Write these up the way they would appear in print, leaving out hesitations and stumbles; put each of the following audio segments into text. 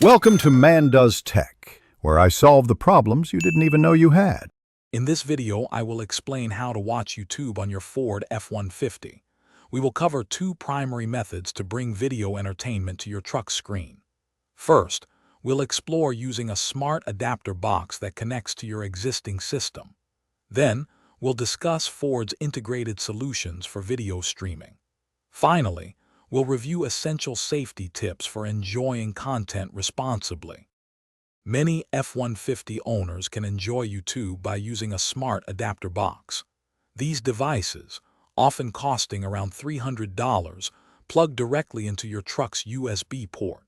Welcome to Man Does Tech, where I solve the problems you didn't even know you had. In this video, I will explain how to watch YouTube on your Ford F-150. We will cover two primary methods to bring video entertainment to your truck's screen. First, we'll explore using a smart adapter box that connects to your existing system. Then, we'll discuss Ford's integrated solutions for video streaming. Finally, we'll review essential safety tips for enjoying content responsibly. Many F-150 owners can enjoy YouTube by using a smart adapter box. These devices, often costing around $300, plug directly into your truck's USB port.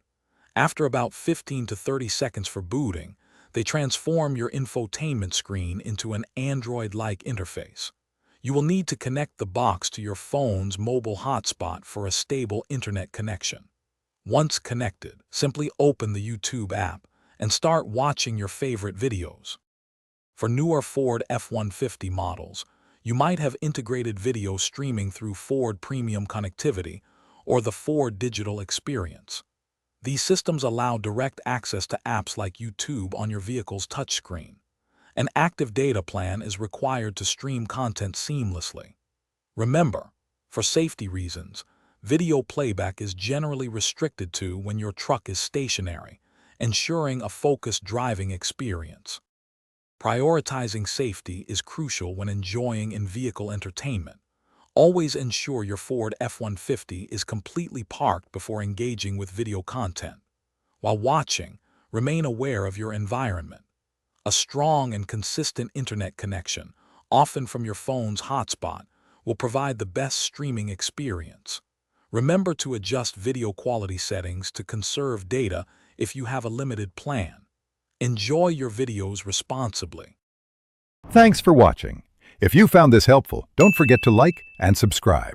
After about 15 to 30 seconds for booting, they transform your infotainment screen into an Android-like interface. You will need to connect the box to your phone's mobile hotspot for a stable internet connection. Once connected, simply open the YouTube app and start watching your favorite videos. For newer Ford F-150 models, you might have integrated video streaming through Ford Premium Connectivity or the Ford Digital Experience. These systems allow direct access to apps like YouTube on your vehicle's touchscreen. An active data plan is required to stream content seamlessly. Remember, for safety reasons, video playback is generally restricted to when your truck is stationary, ensuring a focused driving experience. Prioritizing safety is crucial when enjoying in-vehicle entertainment. Always ensure your Ford F-150 is completely parked before engaging with video content. While watching, remain aware of your environment. A strong and consistent internet connection, often from your phone's hotspot, will provide the best streaming experience. Remember to adjust video quality settings to conserve data if you have a limited plan. Enjoy your videos responsibly. Thanks for watching. If you found this helpful, don't forget to like and subscribe.